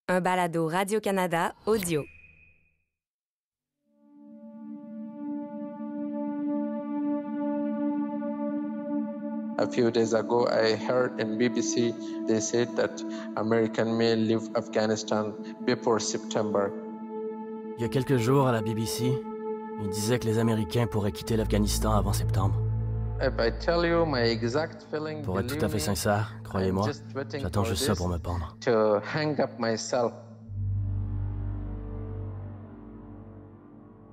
Un balado Radio-Canada audio. A few days ago, I heard in BBC, they said that American may leave Afghanistan before September. Il y a quelques jours, à la BBC, ils disaient que les Américains pourraient quitter l'Afghanistan avant septembre. If I tell you my exact feeling, Pour être tout à fait sincère, croyez-moi, j'attends juste ça pour me pendre. To hang up myself.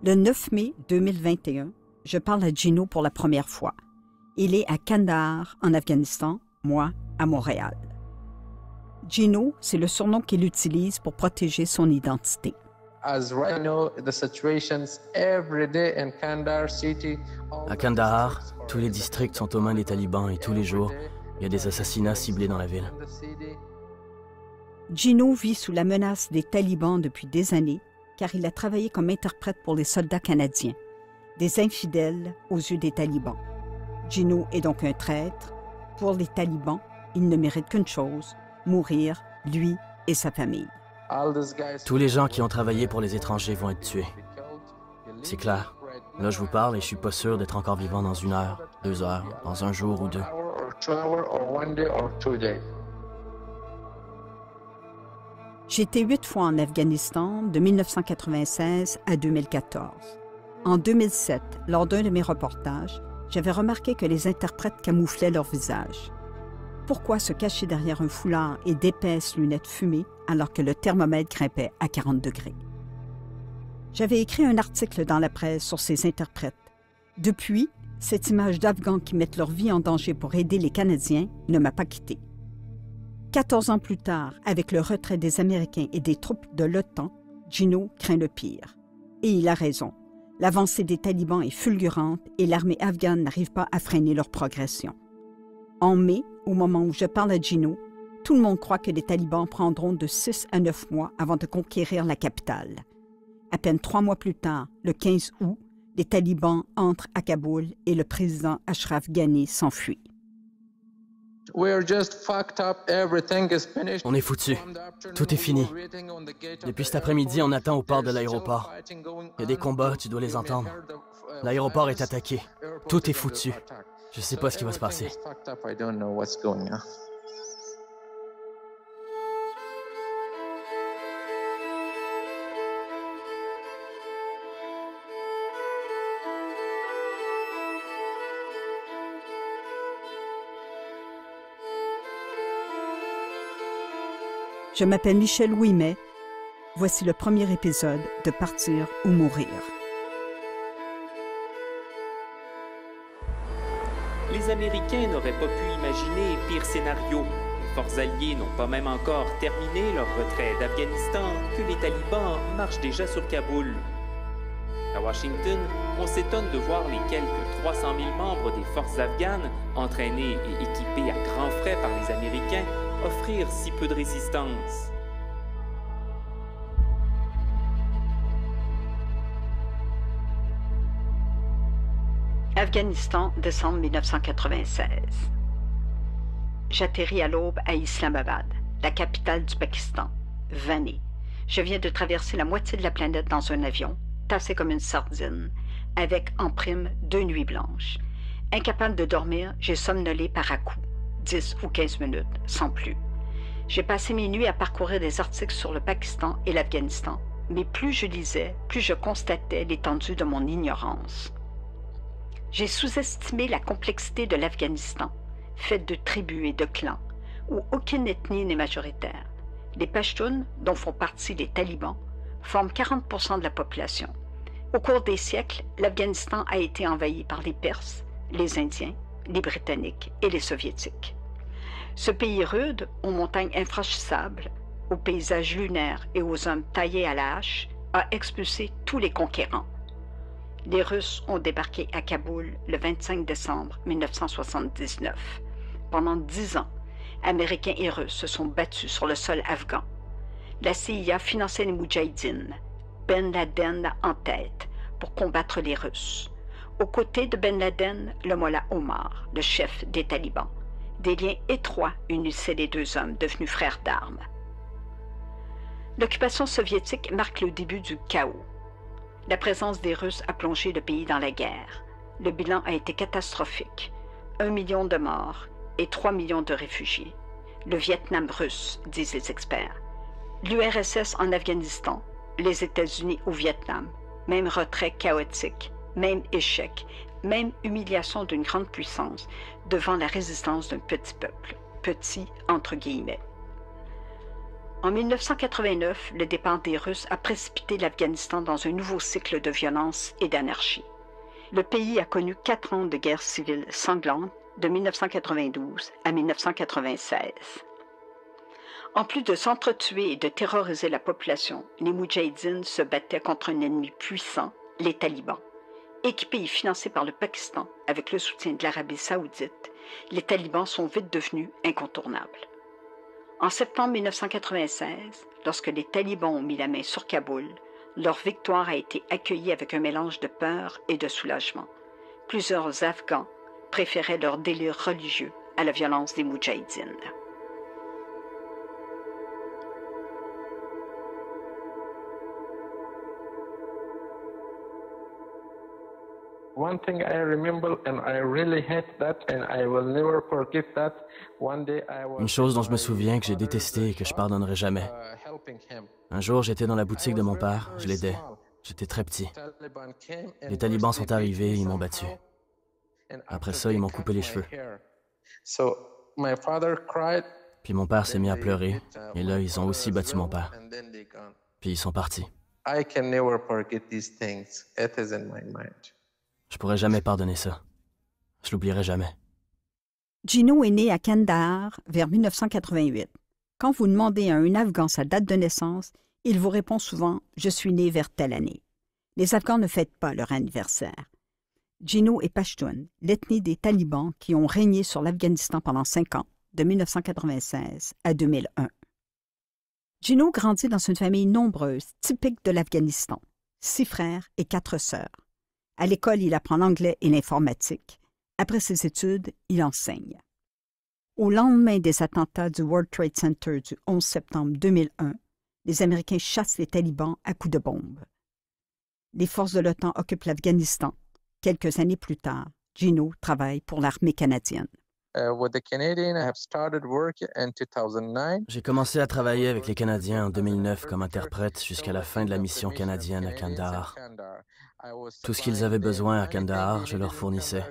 Le 9 mai 2021, je parle à Gino pour la première fois. Il est à Kandahar, en Afghanistan, moi, à Montréal. Gino, c'est le surnom qu'il utilise pour protéger son identité. As right now, the situations every day in Kandahar city. À Kandahar, tous les districts sont aux mains des talibans et tous les jours, il y a des assassinats ciblés dans la ville. Gino vit sous la menace des talibans depuis des années, car il a travaillé comme interprète pour les soldats canadiens, des infidèles aux yeux des talibans. Gino est donc un traître. Pour les talibans, il ne mérite qu'une chose, mourir, lui et sa famille. Tous les gens qui ont travaillé pour les étrangers vont être tués. C'est clair. Là, je vous parle et je suis pas sûr d'être encore vivant dans 1 heure, 2 heures, dans un jour ou 2. J'ai été 8 fois en Afghanistan de 1996 à 2014. En 2007, lors d'un de mes reportages, j'avais remarqué que les interprètes camouflaient leur visage. Pourquoi se cacher derrière un foulard et d'épaisses lunettes fumées alors que le thermomètre grimpait à 40 degrés? J'avais écrit un article dans la presse sur ces interprètes. Depuis, cette image d'Afghans qui mettent leur vie en danger pour aider les Canadiens ne m'a pas quitté. 14 ans plus tard, avec le retrait des Américains et des troupes de l'OTAN, Gino craint le pire. Et il a raison. L'avancée des talibans est fulgurante et l'armée afghane n'arrive pas à freiner leur progression. En mai, au moment où je parle à Gino, tout le monde croit que les talibans prendront de 6 à 9 mois avant de conquérir la capitale. À peine 3 mois plus tard, le 15 août, les talibans entrent à Kaboul et le président Ashraf Ghani s'enfuit. On est foutus. Tout est fini. Depuis cet après-midi, on attend au port de l'aéroport. Il y a des combats, tu dois les entendre. L'aéroport est attaqué. Tout est foutu. Je sais pas ce qui va se passer. Je m'appelle Michèle Ouimet. Voici le premier épisode de Partir ou mourir. Les Américains n'auraient pas pu imaginer pire scénario. Les forces alliées n'ont pas même encore terminé leur retrait d'Afghanistan que les talibans marchent déjà sur Kaboul. À Washington, on s'étonne de voir les quelques 300 000 membres des forces afghanes, entraînés et équipés à grands frais par les Américains, offrir si peu de résistance. Afghanistan, décembre 1996. J'atterris à l'aube à Islamabad, la capitale du Pakistan, vannée. Je viens de traverser la moitié de la planète dans un avion, tassé comme une sardine, avec en prime 2 nuits blanches. Incapable de dormir, j'ai somnolé par à-coups, 10 ou 15 minutes, sans plus. J'ai passé mes nuits à parcourir des articles sur le Pakistan et l'Afghanistan, mais plus je lisais, plus je constatais l'étendue de mon ignorance. J'ai sous-estimé la complexité de l'Afghanistan, faite de tribus et de clans, où aucune ethnie n'est majoritaire. Les Pashtuns, dont font partie les talibans, forment 40% de la population. Au cours des siècles, l'Afghanistan a été envahi par les Perses, les Indiens, les Britanniques et les Soviétiques. Ce pays rude, aux montagnes infranchissables, aux paysages lunaires et aux hommes taillés à la hache, a expulsé tous les conquérants. Les Russes ont débarqué à Kaboul le 25 décembre 1979. Pendant 10 ans, Américains et Russes se sont battus sur le sol afghan. La CIA finançait les Moudjahidines, Ben Laden en tête, pour combattre les Russes. Aux côtés de Ben Laden, le Mollah Omar, le chef des talibans. Des liens étroits unissaient les 2 hommes devenus frères d'armes. L'occupation soviétique marque le début du chaos. La présence des Russes a plongé le pays dans la guerre. Le bilan a été catastrophique. 1 million de morts et 3 millions de réfugiés. Le Vietnam russe, disent les experts. L'URSS en Afghanistan, les États-Unis au Vietnam. Même retrait chaotique, même échec, même humiliation d'une grande puissance devant la résistance d'un petit peuple. Petit entre guillemets. En 1989, le départ des Russes a précipité l'Afghanistan dans un nouveau cycle de violence et d'anarchie. Le pays a connu 4 ans de guerre civile sanglante de 1992 à 1996. En plus de s'entretuer et de terroriser la population, les Moudjahidines se battaient contre un ennemi puissant, les talibans. Équipés et financés par le Pakistan avec le soutien de l'Arabie saoudite, les talibans sont vite devenus incontournables. En septembre 1996, lorsque les talibans ont mis la main sur Kaboul, leur victoire a été accueillie avec un mélange de peur et de soulagement. Plusieurs Afghans préféraient leur délire religieux à la violence des Moudjahidines. One thing I remember, and I really hate that, and I will never forget that. One day I was. Une chose dont je me souviens que j'ai détesté et que je pardonnerai jamais. Un jour, j'étais dans la boutique de mon père, je l'aidais. J'étais très petit. Les talibans sont arrivés et ils m'ont battu. Après ça, ils m'ont coupé les cheveux. Puis mon père s'est mis à pleurer, et là, ils ont aussi battu mon père. Puis ils sont partis. Je pourrais jamais pardonner ça. Je l'oublierai jamais. Gino est né à Kandahar vers 1988. Quand vous demandez à un Afghan sa date de naissance, il vous répond souvent « Je suis né vers telle année ». Les Afghans ne fêtent pas leur anniversaire. Gino est Pashtun, l'ethnie des talibans qui ont régné sur l'Afghanistan pendant 5 ans, de 1996 à 2001. Gino grandit dans une famille nombreuse, typique de l'Afghanistan. 6 frères et 4 sœurs. À l'école, il apprend l'anglais et l'informatique. Après ses études, il enseigne. Au lendemain des attentats du World Trade Center du 11 septembre 2001, les Américains chassent les talibans à coups de bombes. Les forces de l'OTAN occupent l'Afghanistan. Quelques années plus tard, Gino travaille pour l'armée canadienne. J'ai commencé à travailler avec les Canadiens en 2009 comme interprète jusqu'à la fin de la mission canadienne à Kandahar. Tout ce qu'ils avaient besoin à Kandahar, je leur fournissais.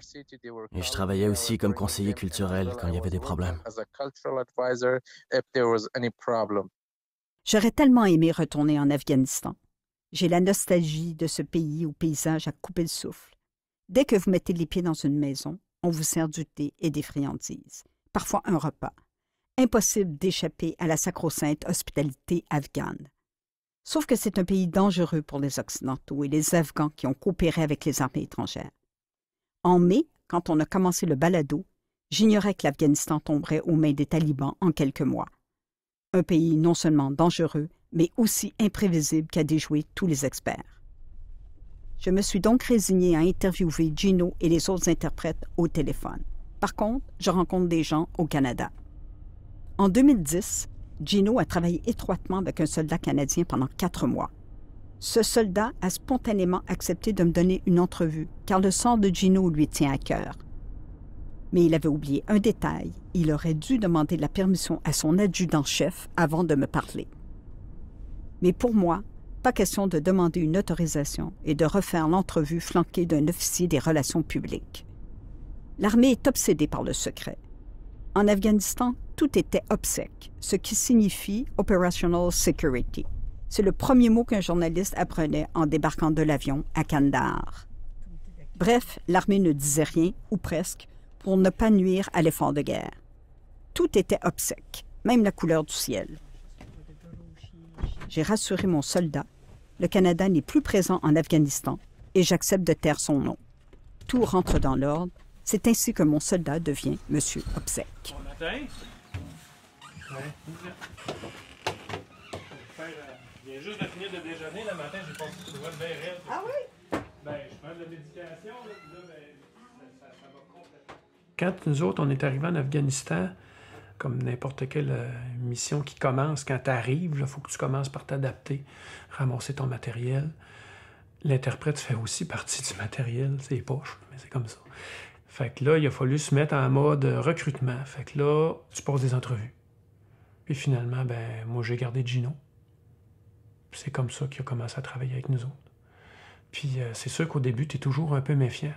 Et je travaillais aussi comme conseiller culturel quand il y avait des problèmes. J'aurais tellement aimé retourner en Afghanistan. J'ai la nostalgie de ce pays au paysage à couper le souffle. Dès que vous mettez les pieds dans une maison, on vous sert du thé et des friandises, parfois un repas. Impossible d'échapper à la sacro-sainte hospitalité afghane. Sauf que c'est un pays dangereux pour les Occidentaux et les Afghans qui ont coopéré avec les armées étrangères. En mai, quand on a commencé le balado, j'ignorais que l'Afghanistan tomberait aux mains des talibans en quelques mois. Un pays non seulement dangereux, mais aussi imprévisible qu'a déjoué tous les experts. Je me suis donc résignée à interviewer Gino et les autres interprètes au téléphone. Par contre, je rencontre des gens au Canada. En 2010, Gino a travaillé étroitement avec un soldat canadien pendant 4 mois. Ce soldat a spontanément accepté de me donner une entrevue, car le sort de Gino lui tient à cœur. Mais il avait oublié un détail, il aurait dû demander la permission à son adjudant-chef avant de me parler. Mais pour moi, pas question de demander une autorisation et de refaire l'entrevue flanquée d'un officier des relations publiques. L'armée est obsédée par le secret. En Afghanistan, tout était OPSEC, ce qui signifie Operational Security. C'est le premier mot qu'un journaliste apprenait en débarquant de l'avion à Kandahar. Bref, l'armée ne disait rien, ou presque, pour ne pas nuire à l'effort de guerre. Tout était OPSEC, même la couleur du ciel. J'ai rassuré mon soldat. Le Canada n'est plus présent en Afghanistan et j'accepte de taire son nom. Tout rentre dans l'ordre. C'est ainsi que mon soldat devient M. OPSEC. Bon matin. Ouais. Je viens juste de finir de déjeuner. Le matin, j'ai passé une voie bien raide. Ah oui? Ben, je prends de la médication. Là, puis là, ben, ça va complètement. Quand nous autres, on est arrivés en Afghanistan, comme n'importe quel mission qui commence quand tu arrives. Il faut que tu commences par t'adapter, ramasser ton matériel. L'interprète fait aussi partie du matériel, c'est les poches, mais c'est comme ça. Fait que là, il a fallu se mettre en mode recrutement. Fait que là, tu passes des entrevues. Puis finalement, ben moi, j'ai gardé Gino. C'est comme ça qu'il a commencé à travailler avec nous autres. Puis c'est sûr qu'au début, tu es toujours un peu méfiant.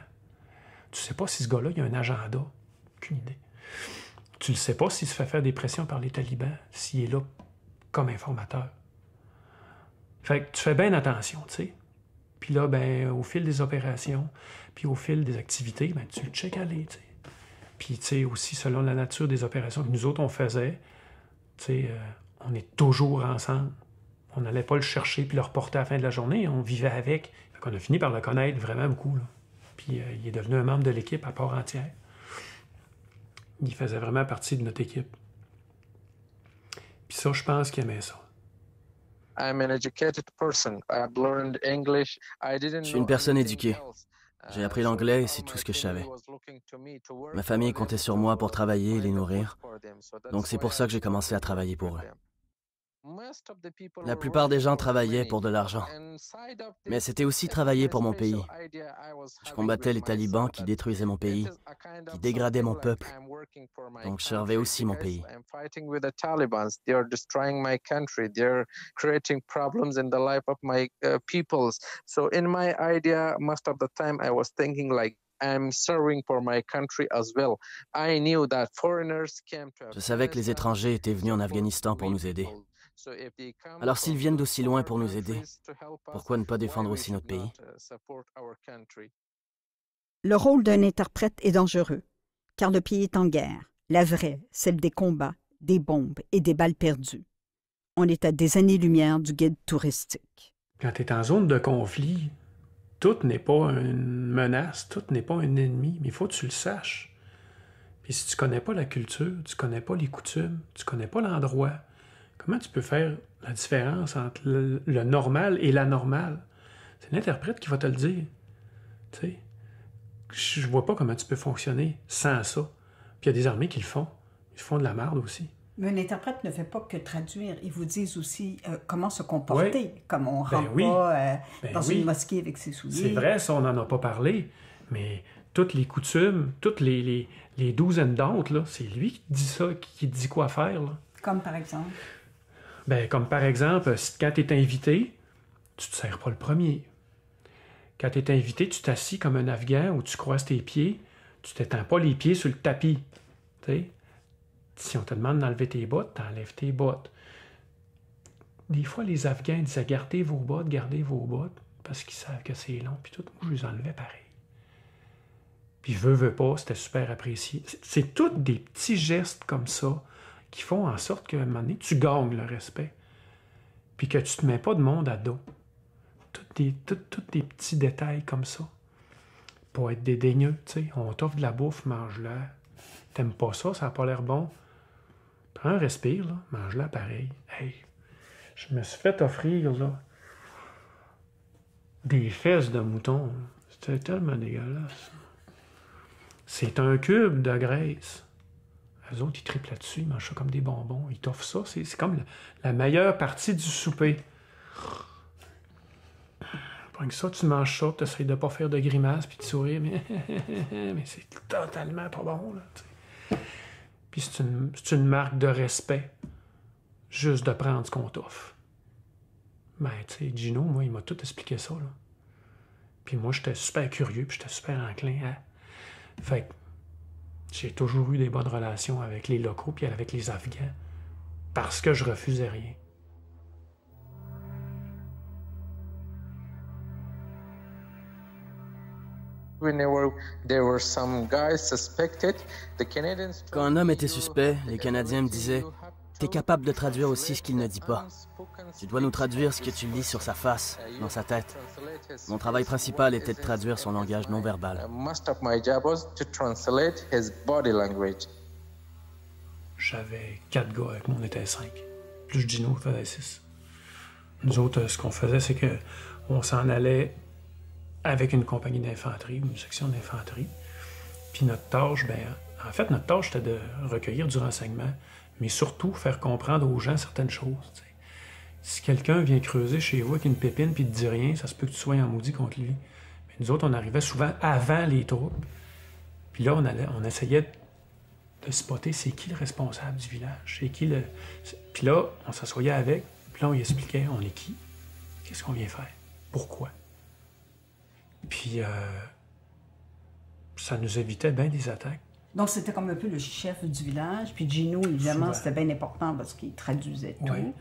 Tu sais pas si ce gars-là, il a un agenda. Aucune idée. Tu ne sais pas s'il se fait faire des pressions par les talibans, s'il est là comme informateur. Fait que tu fais bien attention, tu sais. Puis là, ben, au fil des opérations, puis au fil des activités, ben, tu le checkes aller, tu sais. Puis, tu sais, aussi, selon la nature des opérations que nous autres, on faisait, tu sais, on est toujours ensemble. On n'allait pas le chercher puis le reporter à la fin de la journée, on vivait avec. Fait qu'on a fini par le connaître vraiment beaucoup, là. Puis il est devenu un membre de l'équipe à part entière. Il faisait vraiment partie de notre équipe. Puis ça, je pense qu'il aimait ça. Je suis une personne éduquée. J'ai appris l'anglais et c'est tout ce que je savais. Ma famille comptait sur moi pour travailler et les nourrir. Donc c'est pour ça que j'ai commencé à travailler pour eux. La plupart des gens travaillaient pour de l'argent. Mais c'était aussi travailler pour mon pays. Je combattais les talibans qui détruisaient mon pays, qui dégradaient mon peuple. Donc je servais aussi mon pays. Je savais que les étrangers étaient venus en Afghanistan pour nous aider. Alors s'ils viennent d'aussi loin pour nous aider, pourquoi ne pas défendre aussi notre pays? Le rôle d'un interprète est dangereux, car le pays est en guerre, la vraie, celle des combats, des bombes et des balles perdues. On est à des années-lumière du guide touristique. Quand tu es en zone de conflit, tout n'est pas une menace, tout n'est pas un ennemi, mais il faut que tu le saches. Puis si tu connais pas la culture, tu connais pas les coutumes, tu connais pas l'endroit, comment tu peux faire la différence entre le normal et l'anormal? C'est l'interprète qui va te le dire. Tu sais, je vois pas comment tu peux fonctionner sans ça. Puis il y a des armées qui le font. Ils font de la merde aussi. Mais un interprète ne fait pas que traduire. Ils vous disent aussi comment se comporter. Ouais. Comme on ne rentre pas dans une mosquée avec ses souliers. C'est vrai, ça, on n'en a pas parlé. Mais toutes les coutumes, toutes les douzaines d'autres, là, c'est lui qui dit ça, qui dit quoi faire. Là. Comme par exemple? Ben, comme par exemple, quand tu es invité, tu te sers pas le premier. Quand tu es invité, tu t'assis comme un Afghan où tu croises tes pieds, tu t'étends pas les pieds sur le tapis. T'sais? Si on te demande d'enlever tes bottes, t'enlèves tes bottes. Des fois, les Afghans disaient « gardez vos bottes », parce qu'ils savent que c'est long. Puis tout, moi, je les enlevais pareil. Puis veux pas, c'était super apprécié. C'est tous des petits gestes comme ça qui font en sorte qu'à un moment donné, tu gagnes le respect. Puis que tu te mets pas de monde à dos. Tous des petits détails comme ça. Pour être dédaigneux, tu sais. On t'offre de la bouffe, mange-la. T'aimes pas ça, ça n'a pas l'air bon. Prends un respire, là, mange-la pareil. Hey, je me suis fait offrir, là, des fesses de mouton. C'était tellement dégueulasse. C'est un cube de graisse. Eux autres, ils triplent là-dessus, ils mangent ça comme des bonbons. Ils t'offrent ça. C'est comme la meilleure partie du souper. Pour que ça, tu manges ça, tu essaies de pas faire de grimaces puis de sourire, mais c'est totalement pas bon, là, t'sais. Puis c'est une marque de respect, juste de prendre ce qu'on t'offre. Ben, tu sais, Gino, moi, il m'a tout expliqué ça, là. Puis moi, j'étais super curieux, puis j'étais super enclin à... Fait que j'ai toujours eu des bonnes relations avec les locaux puis avec les Afghans, parce que je refusais rien. Quand un homme était suspect, les Canadiens me disaient « T'es capable de traduire aussi ce qu'il ne dit pas. Tu dois nous traduire ce que tu lis sur sa face, dans sa tête. » Mon travail principal était de traduire son langage non-verbal. J'avais 4 gars avec moi, on était 5. Plus Gino faisait 6. Nous autres, ce qu'on faisait, c'est que on s'en allait avec une compagnie d'infanterie, une section d'infanterie. Puis notre tâche, ben, en fait, notre tâche, c'était de recueillir du renseignement, mais surtout faire comprendre aux gens certaines choses. T'sais. Si quelqu'un vient creuser chez vous avec une pépine puis ne te dit rien, ça se peut que tu sois en maudit contre lui. Mais nous autres, on arrivait souvent avant les troubles. Puis là, on essayait de spotter c'est qui le responsable du village, c'est qui le... Puis là, on s'assoyait avec, puis là, on lui expliquait on est qui, qu'est-ce qu'on vient faire, pourquoi. Puis ça nous évitait bien des attaques. Donc, c'était comme un peu le chef du village. Puis Gino, évidemment, c'était bien important parce qu'il traduisait tout. Oui.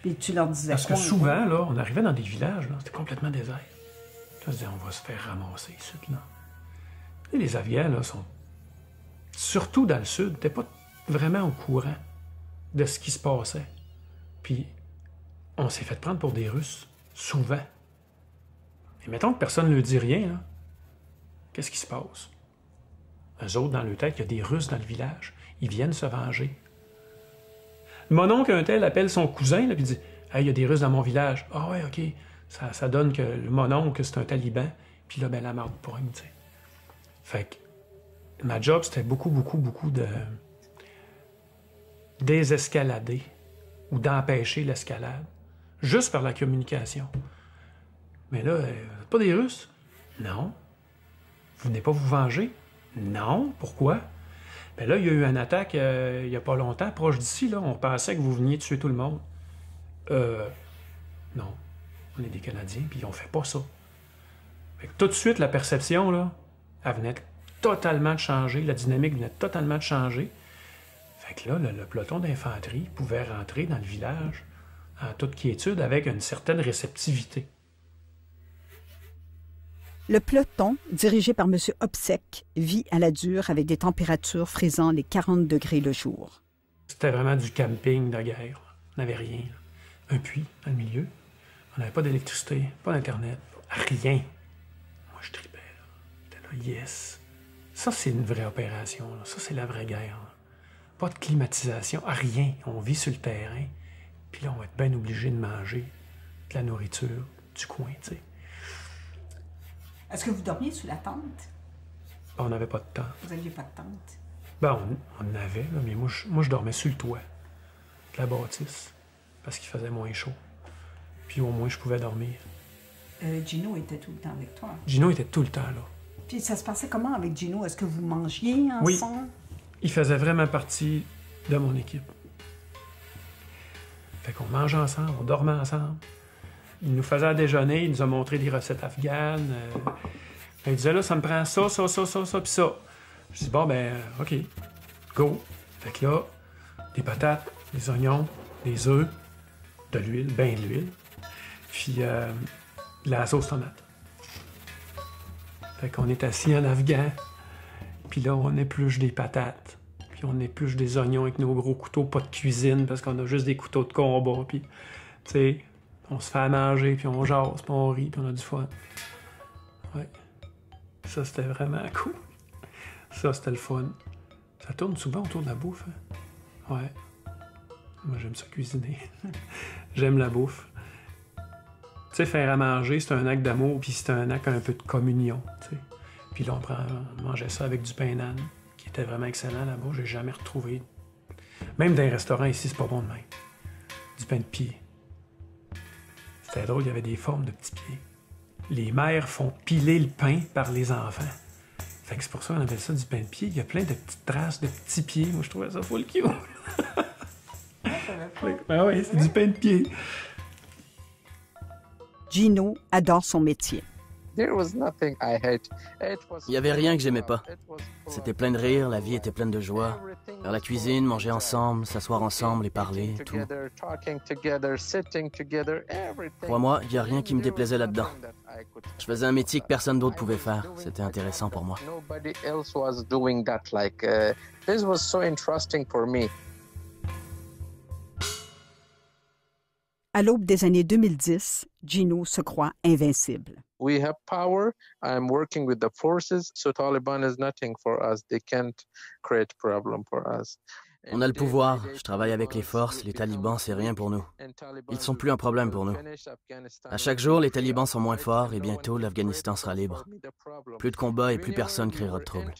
Puis tu leur disais parce que souvent, là, on arrivait dans des villages, là, c'était complètement désert. Là, on se disait, on va se faire ramasser ici, là. Et les Afghans, là, sont... Surtout dans le sud, n'étaient pas vraiment au courant de ce qui se passait. Puis, on s'est fait prendre pour des Russes, souvent. Et mettons que personne ne leur dit rien, là. Qu'est-ce qui se passe? Eux autres, dans leur tête, il y a des Russes dans le village. Ils viennent se venger. Mon oncle, un tel, appelle son cousin, là, puis dit « Hey, il y a des Russes dans mon village. » Ah ouais, OK. Ça donne que mon oncle, c'est un taliban. Puis là, ben la marde pogne, tu sais. Fait que ma job, c'était beaucoup de désescalader ou d'empêcher l'escalade, juste par la communication. Mais là, pas des Russes? Non. Vous venez pas vous venger? Non. Pourquoi? Ben là, il y a eu une attaque il y a pas longtemps, proche d'ici, là. On pensait que vous veniez tuer tout le monde. Non. On est des Canadiens, puis on fait pas ça. Fait que tout de suite, la perception, là, elle venait totalement de changer, la dynamique venait totalement de changer. Fait que là, le peloton d'infanterie pouvait rentrer dans le village en toute quiétude avec une certaine réceptivité. Le peloton, dirigé par M. Obsek, vit à la dure avec des températures frisant les 40 degrés le jour. C'était vraiment du camping de guerre. On n'avait rien. Un puits dans le milieu. On n'avait pas d'électricité, pas d'Internet, rien. Moi, je tripais. J'étais là, yes. Ça, c'est une vraie opération. Là. Ça, c'est la vraie guerre. Là. Pas de climatisation, rien. On vit sur le terrain. Puis là, on va être bien obligé de manger de la nourriture du coin, tu sais. Est-ce que vous dormiez sous la tente? On n'avait pas de tente. Vous n'aviez pas de tente? Ben, on en avait, là, mais moi, je dormais sur le toit de la bâtisse parce qu'il faisait moins chaud. Puis au moins, je pouvais dormir. Gino était tout le temps avec toi? Gino était tout le temps là. Puis ça se passait comment avec Gino? Est-ce que vous mangiez ensemble? Oui. Il faisait vraiment partie de mon équipe. Fait qu'on mangeait ensemble, on dormait ensemble. Il nous faisait à déjeuner, il nous a montré des recettes afghanes. Il disait là, ça me prend ça, puis ça. Je dis bon, ben, OK, go. Fait que là, des patates, des oignons, des œufs, de l'huile, ben de l'huile, puis de la sauce tomate. Fait qu'on est assis en afghan, puis là, on épluche des patates, puis on épluche des oignons avec nos gros couteaux, pas de cuisine, parce qu'on a juste des couteaux de combat, puis, tu sais, on se fait à manger, puis on jase, puis on rit, puis on a du fun. Ouais. Ça, c'était vraiment cool. Ça, c'était le fun. Ça tourne souvent autour de la bouffe, hein? Ouais. Moi, j'aime ça cuisiner. J'aime la bouffe. Tu sais, faire à manger, c'est un acte d'amour, puis c'est un acte un peu de communion, tu sais. Puis là, on mangeait ça avec du pain d'âne, qui était vraiment excellent là-bas. J'ai jamais retrouvé. Même dans les restaurants ici, c'est pas bon de même. Du pain de pied. C'était drôle, il y avait des formes de petits pieds. Les mères font piler le pain par les enfants. Fait que c'est pour ça qu'on appelle ça du pain de pied. Il y a plein de petites traces de petits pieds. Moi, je trouvais ça full cute. Ah oui, c'est du pain de pied. Gino adore son métier. Il n'y avait rien que j'aimais pas. C'était plein de rire, la vie était pleine de joie. Faire la cuisine, manger ensemble, s'asseoir ensemble et parler, tout. Crois-moi, il n'y a rien qui me déplaisait là-dedans. Je faisais un métier que personne d'autre pouvait faire. C'était intéressant pour moi. À l'aube des années 2010, Gino se croit invincible. We have power. I'm working with the forces, so Taliban is nothing for us. They can't create problem for us. On a le pouvoir, je travaille avec les forces, les talibans, c'est rien pour nous. Ils ne sont plus un problème pour nous. À chaque jour, les talibans sont moins forts et bientôt l'Afghanistan sera libre. Plus de combats et plus personne créera de trouble.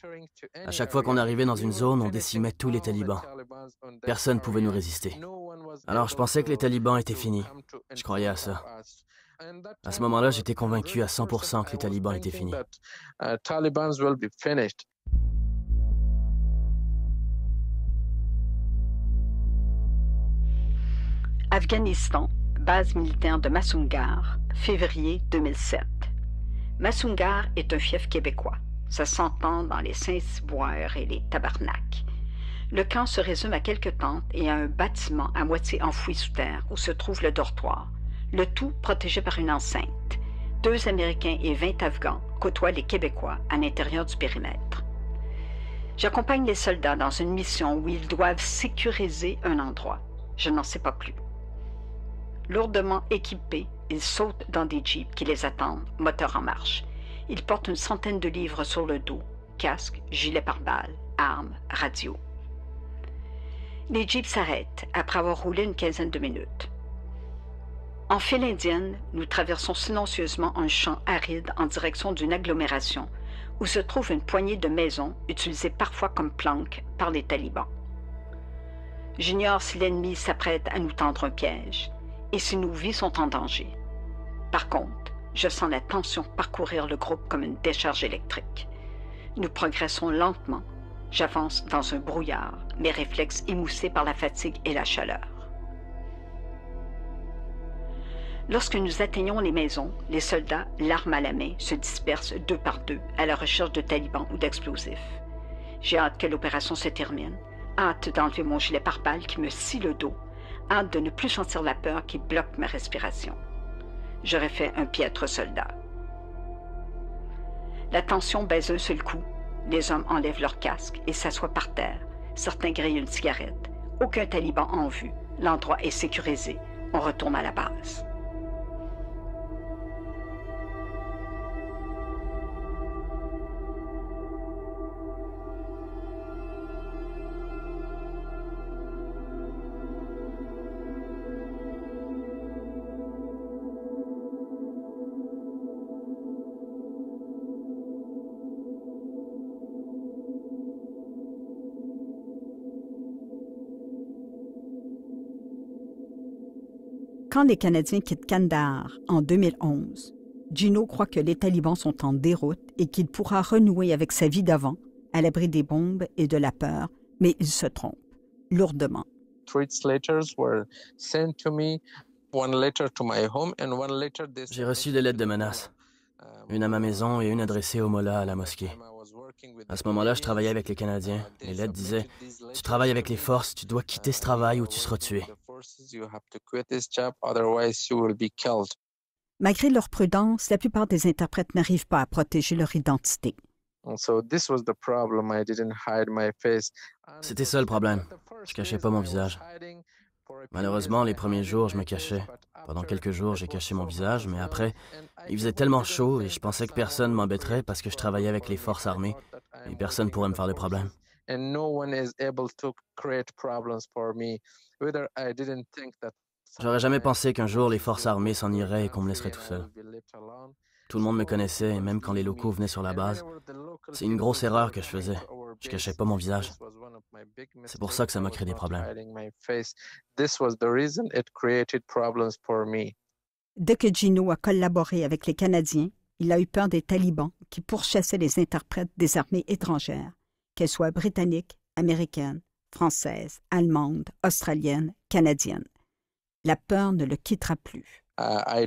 À chaque fois qu'on arrivait dans une zone, on décimait tous les talibans. Personne ne pouvait nous résister. Alors je pensais que les talibans étaient finis. Je croyais à ça. À ce moment-là, j'étais convaincu à 100% que les talibans étaient finis. Afghanistan, base militaire de Massoungar, février 2007. Massoungar est un fief québécois. Ça s'entend dans les Saint-Cyboire et les Tabarnak. Le camp se résume à quelques tentes et à un bâtiment à moitié enfoui sous terre où se trouve le dortoir. Le tout protégé par une enceinte. 2 Américains et 20 Afghans côtoient les Québécois à l'intérieur du périmètre. J'accompagne les soldats dans une mission où ils doivent sécuriser un endroit. Je n'en sais pas plus. Lourdement équipés, ils sautent dans des jeeps qui les attendent, moteur en marche. Ils portent une centaine de livres sur le dos, casque, gilet pare-balles, armes, radio. Les jeeps s'arrêtent après avoir roulé une quinzaine de minutes. En file indienne, nous traversons silencieusement un champ aride en direction d'une agglomération où se trouve une poignée de maisons utilisées parfois comme planques par les talibans. J'ignore si l'ennemi s'apprête à nous tendre un piège et si nos vies sont en danger. Par contre, je sens la tension parcourir le groupe comme une décharge électrique. Nous progressons lentement. J'avance dans un brouillard, mes réflexes émoussés par la fatigue et la chaleur. Lorsque nous atteignons les maisons, les soldats, l'arme à la main, se dispersent 2 par 2 à la recherche de talibans ou d'explosifs. J'ai hâte que l'opération se termine, hâte d'enlever mon gilet pare-balles qui me scie le dos, hâte de ne plus sentir la peur qui bloque ma respiration. J'aurais fait un piètre soldat. La tension baisse d'un seul coup. Les hommes enlèvent leur casque et s'assoient par terre. Certains grillent une cigarette. Aucun taliban en vue. L'endroit est sécurisé. On retourne à la base. Quand les Canadiens quittent Kandahar en 2011, Gino croit que les talibans sont en déroute et qu'il pourra renouer avec sa vie d'avant, à l'abri des bombes et de la peur, mais il se trompe, lourdement. J'ai reçu des lettres de menaces. Une à ma maison et une adressée au mollah à la mosquée. À ce moment-là, je travaillais avec les Canadiens. Les lettres disaient « Tu travailles avec les forces, tu dois quitter ce travail ou tu seras tué. » Malgré leur prudence, la plupart des interprètes n'arrivent pas à protéger leur identité. C'était ça le problème. Je cachais pas mon visage. Malheureusement, les premiers jours, je me cachais. Pendant quelques jours, j'ai caché mon visage, mais après, il faisait tellement chaud et je pensais que personne m'embêterait parce que je travaillais avec les forces armées et personne pourrait me faire de problème. J'aurais jamais pensé qu'un jour les forces armées s'en iraient et qu'on me laisserait tout seul. Tout le monde me connaissait, et même quand les locaux venaient sur la base. C'est une grosse erreur que je faisais. Je cachais pas mon visage. C'est pour ça que ça m'a créé des problèmes. Dès que Gino a collaboré avec les Canadiens, il a eu peur des talibans qui pourchassaient les interprètes des armées étrangères, qu'elles soient britanniques, américaines, françaises, allemandes, australiennes, canadiennes. La peur ne le quittera plus. Je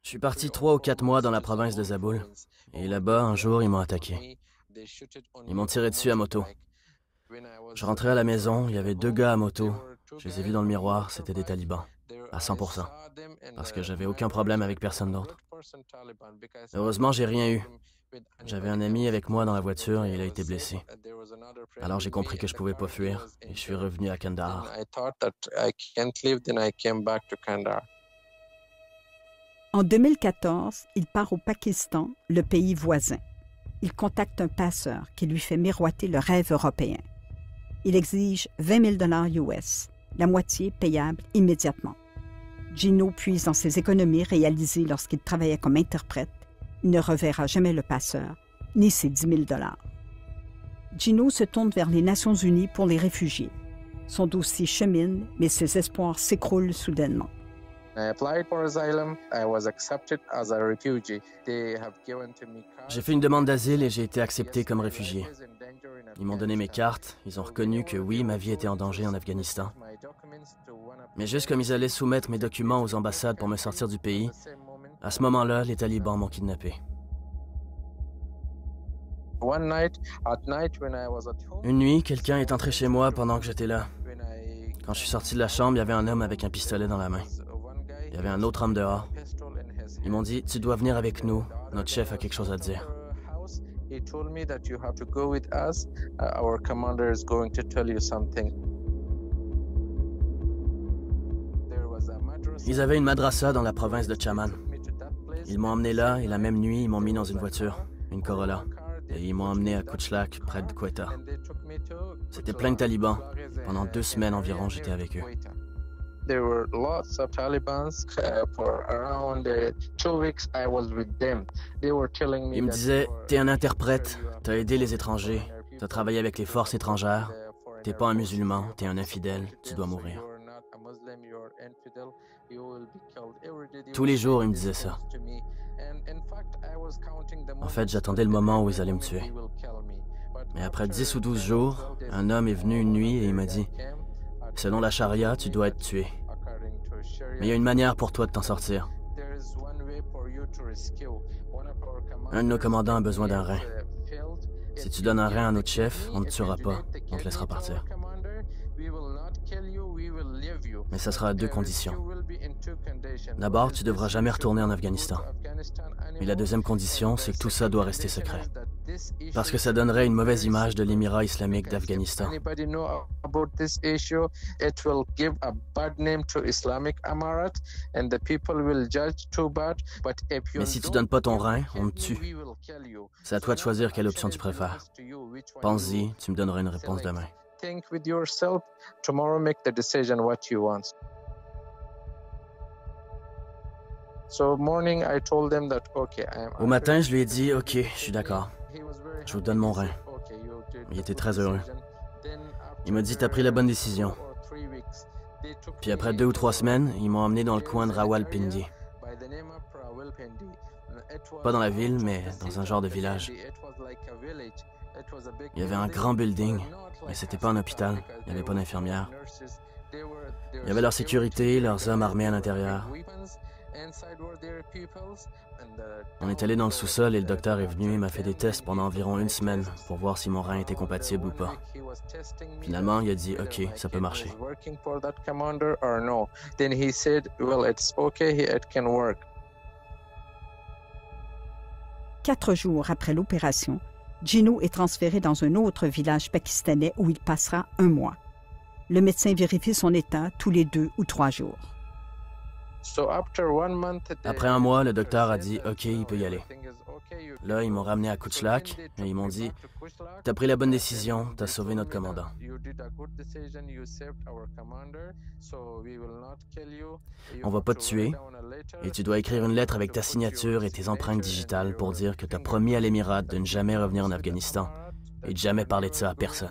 suis parti 3 ou 4 mois dans la province de Zaboul. Et là-bas, un jour, ils m'ont attaqué. Ils m'ont tiré dessus à moto. Je rentrais à la maison, il y avait 2 gars à moto. Je les ai vus dans le miroir, c'était des talibans. À 100%. Parce que j'avais aucun problème avec personne d'autre. Heureusement, j'ai rien eu. J'avais un ami avec moi dans la voiture et il a été blessé. Alors j'ai compris que je pouvais pas fuir et je suis revenu à Kandahar. En 2014, il part au Pakistan, le pays voisin. Il contacte un passeur qui lui fait miroiter le rêve européen. Il exige 20 000 US, la moitié payable immédiatement. Gino puise dans ses économies réalisées lorsqu'il travaillait comme interprète. Il ne reverra jamais le passeur, ni ses 10 000 $. Gino se tourne vers les Nations unies pour les réfugiés. Son dossier chemine, mais ses espoirs s'écroulent soudainement. J'ai fait une demande d'asile et j'ai été accepté comme réfugié. Ils m'ont donné mes cartes, ils ont reconnu que oui, ma vie était en danger en Afghanistan. Mais juste comme ils allaient soumettre mes documents aux ambassades pour me sortir du pays, à ce moment-là, les talibans m'ont kidnappé. Une nuit, quelqu'un est entré chez moi pendant que j'étais là. Quand je suis sorti de la chambre, il y avait un homme avec un pistolet dans la main. Il y avait un autre homme dehors. Ils m'ont dit, tu dois venir avec nous, notre chef a quelque chose à te dire. Ils avaient une madrasa dans la province de Chaman. Ils m'ont emmené là et la même nuit, ils m'ont mis dans une voiture, une Corolla. Et ils m'ont emmené à Kuchlak, près de Quetta. C'était plein de talibans. Pendant 2 semaines environ, j'étais avec eux. Ils me disaient, t'es un interprète, t'as aidé les étrangers, t'as travaillé avec les forces étrangères, t'es pas un musulman, t'es un infidèle, tu dois mourir. Tous les jours, ils me disaient ça. En fait, j'attendais le moment où ils allaient me tuer. Mais après 10 ou 12 jours, un homme est venu une nuit et il m'a dit, « Selon la charia, tu dois être tué. Mais il y a une manière pour toi de t'en sortir. Un de nos commandants a besoin d'un rein. Si tu donnes un rein à notre chef, on ne te tuera pas, on te laissera partir. Mais ça sera à 2 conditions. D'abord, tu ne devras jamais retourner en Afghanistan. Et la deuxième condition, c'est que tout ça doit rester secret. Parce que ça donnerait une mauvaise image de l'émirat islamique d'Afghanistan. Mais si tu donnes pas ton rein, on te tue. C'est à toi de choisir quelle option tu préfères. Pense-y, tu me donneras une réponse demain. Think with yourself. Tomorrow, make the decision what you want. Au matin, je lui ai dit, OK, je suis d'accord. Je vous donne mon rein. Il était très heureux. Il m'a dit, t'as pris la bonne décision. Puis après 2 ou 3 semaines, ils m'ont emmené dans le coin de Rawalpindi. Pas dans la ville, mais dans un genre de village. Il y avait un grand building, mais c'était pas un hôpital. Il n'y avait pas d'infirmière. Il y avait leur sécurité, leurs hommes armés à l'intérieur. On est allé dans le sous-sol et le docteur est venu et m'a fait des tests pendant environ 1 semaine pour voir si mon rein était compatible ou pas. Finalement, il a dit « OK, ça peut marcher ». 4 jours après l'opération, Gino est transféré dans un autre village pakistanais où il passera 1 mois. Le médecin vérifie son état tous les 2 ou 3 jours. Après 1 mois, le docteur a dit « OK, il peut y aller ». Là, ils m'ont ramené à Kuchlak et ils m'ont dit « T'as pris la bonne décision, t'as sauvé notre commandant. On va pas te tuer et tu dois écrire une lettre avec ta signature et tes empreintes digitales pour dire que t'as promis à l'Émirat de ne jamais revenir en Afghanistan et de jamais parler de ça à personne. »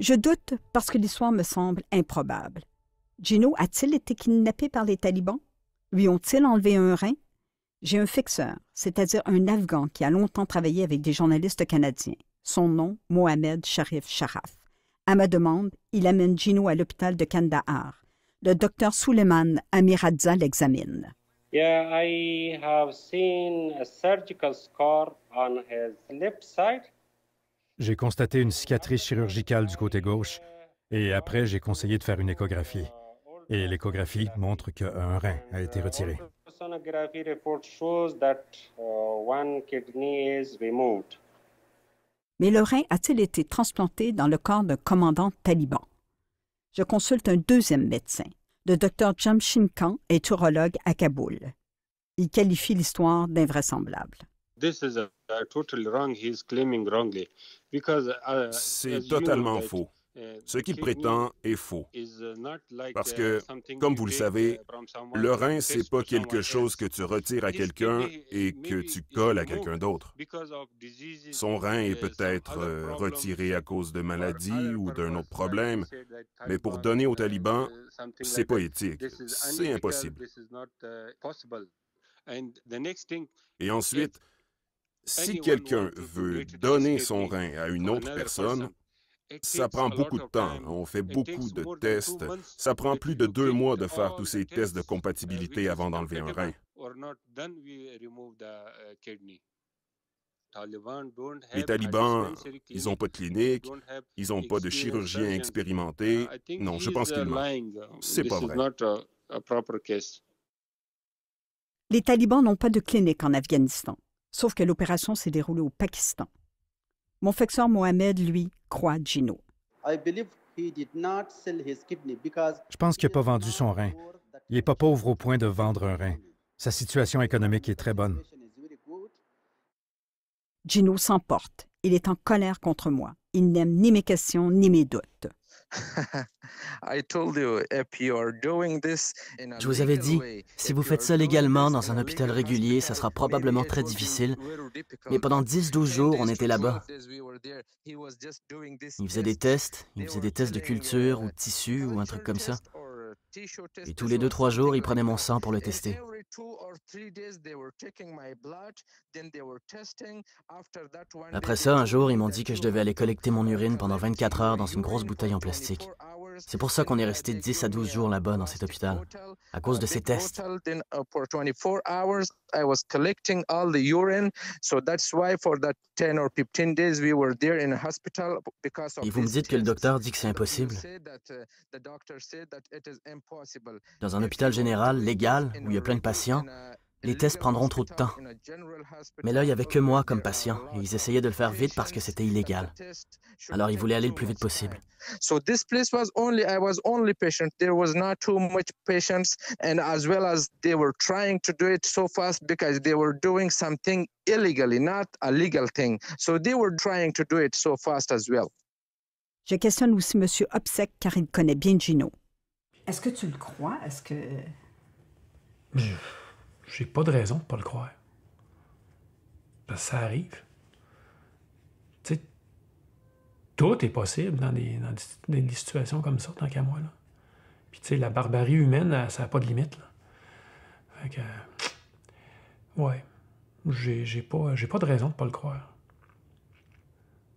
Je doute parce que l'histoire me semble improbable. Gino a-t-il été kidnappé par les talibans? Lui ont-ils enlevé un rein? J'ai un fixeur, c'est-à-dire un Afghan qui a longtemps travaillé avec des journalistes canadiens. Son nom, Mohamed Sharif Sharaf. À ma demande, il amène Gino à l'hôpital de Kandahar. Le docteur Suleiman Amiradza l'examine. Yeah, I have seen a surgical scar on his left side. J'ai constaté une cicatrice chirurgicale du côté gauche et après, j'ai conseillé de faire une échographie. Et l'échographie montre qu'un rein a été retiré. Sonography report shows that one kidney is removed. Mais le rein a-t-il été transplanté dans le corps d'un commandant taliban? Je consulte un deuxième médecin. Le docteur Jamshin Khan est urologue à Kaboul. Il qualifie l'histoire d'invraisemblable. C'est totalement faux. Ce qu'il prétend est faux. Parce que, comme vous le savez, le rein, c'est pas quelque chose que tu retires à quelqu'un et que tu colles à quelqu'un d'autre. Son rein est peut-être retiré à cause de maladies ou d'un autre problème, mais pour donner aux talibans, c'est pas éthique. C'est impossible. Et ensuite, si quelqu'un veut donner son rein à une autre personne, ça prend beaucoup de temps. On fait beaucoup de tests. Ça prend plus de 2 mois de faire tous ces tests de compatibilité avant d'enlever un rein. Les talibans, ils n'ont pas de clinique, ils n'ont pas de chirurgien expérimenté. Non, je pense qu'ils mentent. C'est pas vrai. Les talibans n'ont pas de clinique en Afghanistan, sauf que l'opération s'est déroulée au Pakistan. Mon facteur Mohamed, lui, croit Gino. Je pense qu'il n'a pas vendu son rein. Il n'est pas pauvre au point de vendre un rein. Sa situation économique est très bonne. Gino s'emporte. Il est en colère contre moi. Il n'aime ni mes questions ni mes doutes. Je vous avais dit, si vous faites ça légalement dans un hôpital régulier, ça sera probablement très difficile. Mais pendant 10-12 jours, on était là-bas. Il faisait des tests de culture ou de tissu ou un truc comme ça. Et tous les 2-3 jours, il prenait mon sang pour le tester. Après ça, un jour, ils m'ont dit que je devais aller collecter mon urine pendant 24 heures dans une grosse bouteille en plastique. C'est pour ça qu'on est resté 10 à 12 jours là-bas dans cet hôpital, à cause de ces tests. Et vous me dites que le docteur dit que c'est impossible. Dans un hôpital général, légal, où il y a plein de patients, les tests prendront trop de temps. Mais là, il n'y avait que moi comme patient, et ils essayaient de le faire vite parce que c'était illégal. Alors, ils voulaient aller le plus vite possible. So this place was I was only patient. There was not too much patients, and as well as they were trying to do it so fast because they were doing something illegally, not a legal thing. So they were trying to do it so fast as well. Je questionne aussi M. Obsek car il connaît bien Gino. Est-ce que tu le crois? Est-ce que... J'ai pas de raison de pas le croire. Parce que ça arrive. Tu sais, tout est possible dans des situations comme ça, tant qu'à moi, là. Puis, tu sais, la barbarie humaine, ça n'a pas de limite, là. Fait que... ouais. J'ai pas de raison de pas le croire.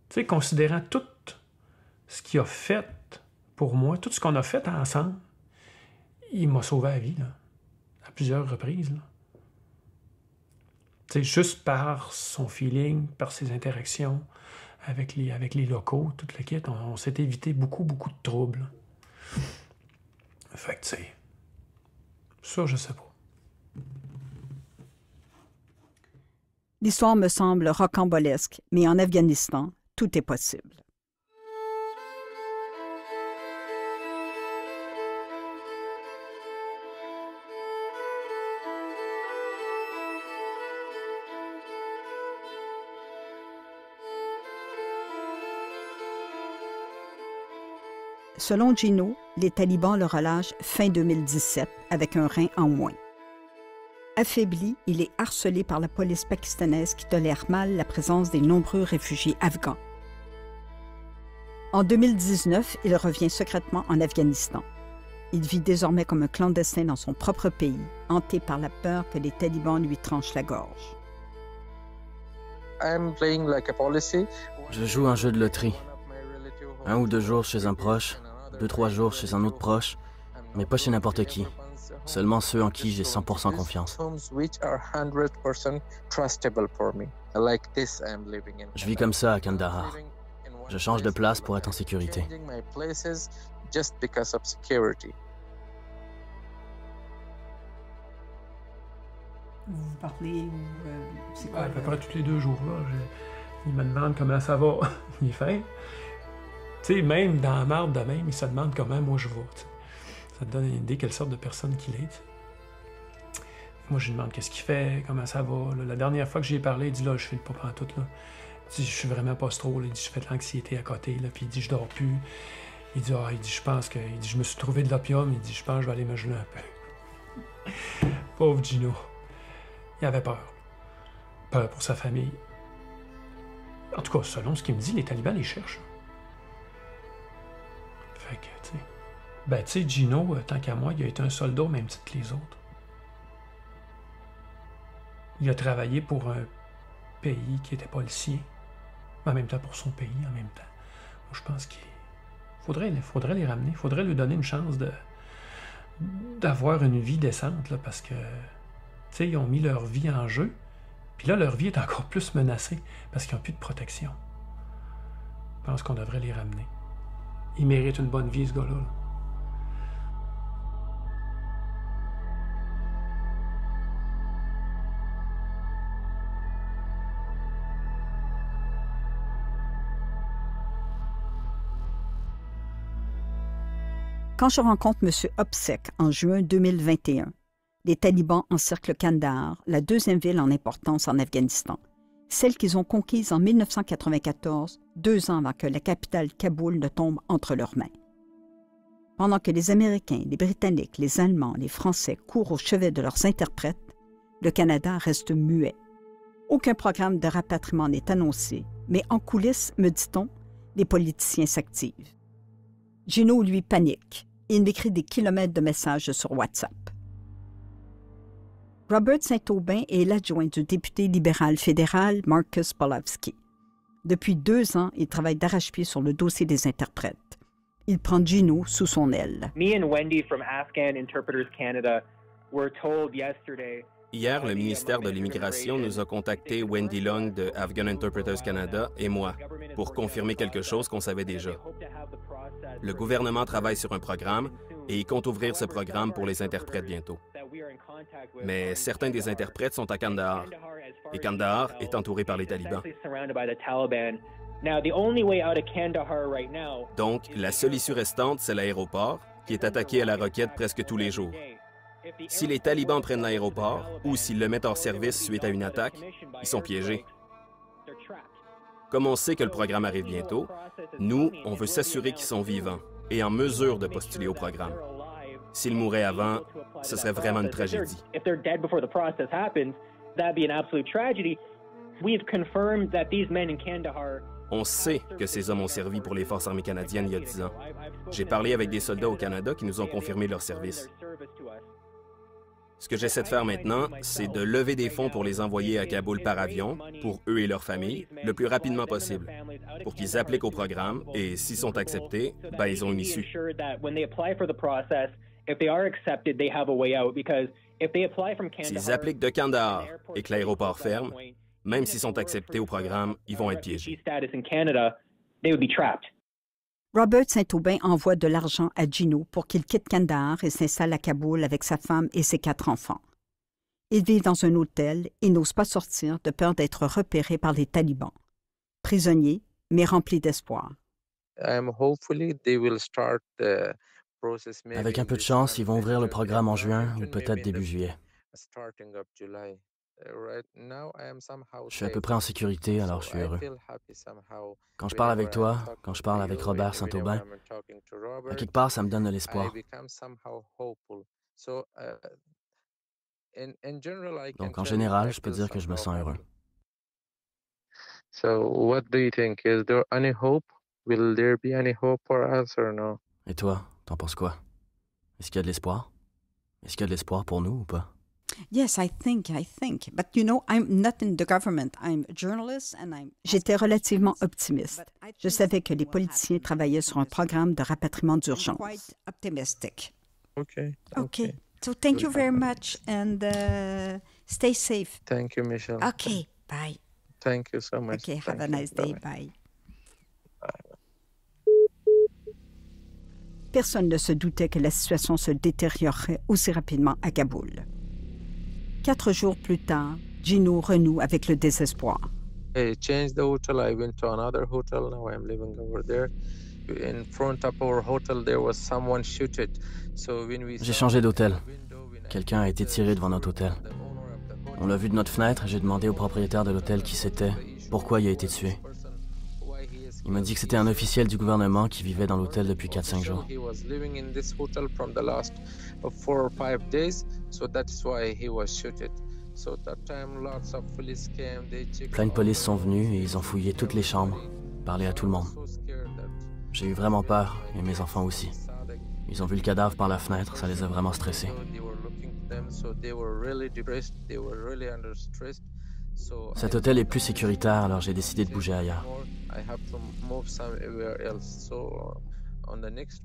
Tu sais, considérant tout ce qu'il a fait pour moi, tout ce qu'on a fait ensemble, il m'a sauvé la vie, là. À plusieurs reprises, là. Tu sais, juste par son feeling, par ses interactions avec les locaux, tout le kit, on s'est évité beaucoup de troubles. Fait que, tu sais, ça, je sais pas. L'histoire me semble rocambolesque, mais en Afghanistan, tout est possible. Selon Gino, les talibans le relâchent fin 2017 avec un rein en moins. Affaibli, il est harcelé par la police pakistanaise qui tolère mal la présence des nombreux réfugiés afghans. En 2019, il revient secrètement en Afghanistan. Il vit désormais comme un clandestin dans son propre pays, hanté par la peur que les talibans lui tranchent la gorge. Je joue un jeu de loterie. 1 ou 2 jours chez un proche, 2-3 jours chez un autre proche, mais pas chez n'importe qui. Seulement ceux en qui j'ai 100% confiance. Je vis comme ça à Kandahar. Je change de place pour être en sécurité. Vous parlez ou c'est quoi? À peu près tous les 2 jours, là. Il me demande comment ça va. Il est fin. Tu sais, même dans la marde de même, il se demande comment moi je vais. T'sais. Ça te donne une idée quelle sorte de personne qu'il est. T'sais. Moi, je lui demande qu'est-ce qu'il fait, comment ça va. Là. La dernière fois que j'y ai parlé, il dit là, je file pas pantoute. Là. Il dit, je suis vraiment pas trop. Là. Il dit, je fais de l'anxiété à côté. Là. Puis il dit, je dors plus. Il dit, je pense que. Il dit, je me suis trouvé de l'opium. Il dit, je pense que je vais aller me geler un peu. Pauvre Gino. Il avait peur. Peur pour sa famille. En tout cas, selon ce qu'il me dit, les talibans les cherchent. Fait que, tu sais... Ben, tu sais, Gino, tant qu'à moi, il a été un soldat au même titre que les autres. Il a travaillé pour un pays qui n'était pas le sien, mais en même temps pour son pays, en même temps. Moi, je pense qu'il faudrait les ramener. Il faudrait lui donner une chance d'avoir une vie décente, là, parce que, tu sais, ils ont mis leur vie en jeu. Puis là, leur vie est encore plus menacée parce qu'ils n'ont plus de protection. Je pense qu'on devrait les ramener. Ils méritent une bonne vie, ce gars-là. Là. Quand je rencontre M. Opsek en juin 2021, les talibans encerclent Kandahar, la deuxième ville en importance en Afghanistan, celle qu'ils ont conquise en 1994, 2 ans avant que la capitale Kaboul ne tombe entre leurs mains. Pendant que les Américains, les Britanniques, les Allemands, les Français courent au chevet de leurs interprètes, le Canada reste muet. Aucun programme de rapatriement n'est annoncé, mais en coulisses, me dit-on, les politiciens s'activent. Gino, lui, panique. Il m'écrit des kilomètres de messages sur WhatsApp. Robert Saint-Aubin est l'adjoint du député libéral fédéral Marcus Polawski. Depuis 2 ans, il travaille d'arrache-pied sur le dossier des interprètes. Il prend Gino sous son aile. Me and Wendy from Afghan Interpreters Canada were told yesterday. Hier, le ministère de l'Immigration nous a contacté, Wendy Long de Afghan Interpreters Canada et moi, pour confirmer quelque chose qu'on savait déjà. Le gouvernement travaille sur un programme et il compte ouvrir ce programme pour les interprètes bientôt. Mais certains des interprètes sont à Kandahar, et Kandahar est entouré par les talibans. Donc, la seule issue restante, c'est l'aéroport, qui est attaqué à la roquette presque tous les jours. Si les talibans prennent l'aéroport ou s'ils le mettent hors service suite à une attaque, ils sont piégés. Comme on sait que le programme arrive bientôt, nous, on veut s'assurer qu'ils sont vivants et en mesure de postuler au programme. S'ils mouraient avant, ce serait vraiment une tragédie. On sait que ces hommes ont servi pour les forces armées canadiennes il y a 10 ans. J'ai parlé avec des soldats au Canada qui nous ont confirmé leur service. Ce que j'essaie de faire maintenant, c'est de lever des fonds pour les envoyer à Kaboul par avion, pour eux et leurs familles, le plus rapidement possible, pour qu'ils appliquent au programme et s'ils sont acceptés, ben ils ont une issue. S'ils appliquent de Kandahar et que l'aéroport ferme, même s'ils sont acceptés au programme, ils vont être piégés. Robert Saint-Aubin envoie de l'argent à Gino pour qu'il quitte Kandahar et s'installe à Kaboul avec sa femme et ses 4 enfants. Ils vivent dans un hôtel et n'osent pas sortir de peur d'être repérés par les talibans. Prisonniers, mais remplis d'espoir. Avec un peu de chance, ils vont ouvrir le programme en juin ou peut-être début juillet. Je suis à peu près en sécurité, alors je suis heureux. Quand je parle avec toi, quand je parle avec Robert Saint-Aubin, à quelque part, ça me donne de l'espoir. Donc, en général, je peux dire que je me sens heureux. Et toi, t'en penses quoi? Est-ce qu'il y a de l'espoir? Est-ce qu'il y a de l'espoir pour nous ou pas? Yes, I think. But you know, I'm not in the government. I'm a journalist and I'm... J'étais relativement optimiste. Je savais que les politiciens travaillaient sur un programme de rapatriement d'urgence. Quite optimistic. Okay. So thank you very much and stay safe. Thank you, Michelle. Okay, bye. Thank you so much. Okay, have a nice day. Bye. Personne ne se doutait que la situation se détériorerait aussi rapidement à Kaboul. 4 jours plus tard, Gino renoue avec le désespoir. I changed the hotel. I went to another hotel. Now I'm living over there. In front of our hotel, there was someone shooted. So when we... J'ai changé d'hôtel. Quelqu'un a été tiré devant notre hôtel. On l'a vu de notre fenêtre et j'ai demandé au propriétaire de l'hôtel qui c'était, pourquoi il a été tué. Il m'a dit que c'était un officiel du gouvernement qui vivait dans l'hôtel depuis 4-5 jours. Plein de police sont venus et ils ont fouillé toutes les chambres, parlé à tout le monde. J'ai eu vraiment peur, et mes enfants aussi. Ils ont vu le cadavre par la fenêtre, ça les a vraiment stressés. Cet hôtel est plus sécuritaire, alors j'ai décidé de bouger ailleurs.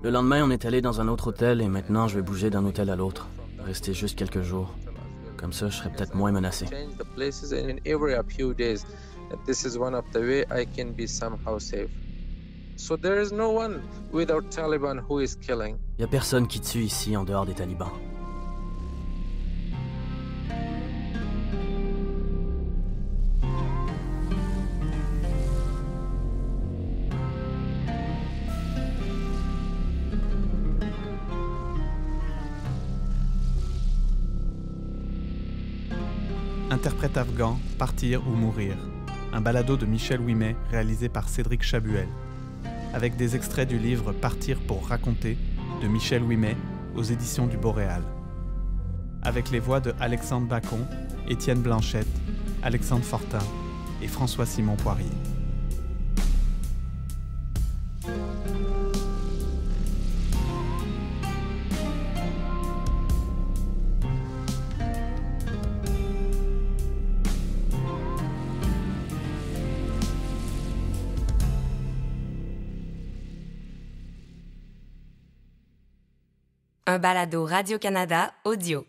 Le lendemain, on est allé dans un autre hôtel et maintenant je vais bouger d'un hôtel à l'autre, rester juste quelques jours. Comme ça, je serai peut-être moins menacé. Il n'y a personne qui tue ici en dehors des talibans. Interprète afghan, partir ou mourir. Un balado de Michel Ouimet réalisé par Cédric Chabuel. Avec des extraits du livre Partir pour raconter de Michel Ouimet aux éditions du Boréal. Avec les voix de Alexandre Bacon, Étienne Blanchette, Alexandre Fortin et François-Simon Poirier. Un balado Radio-Canada audio.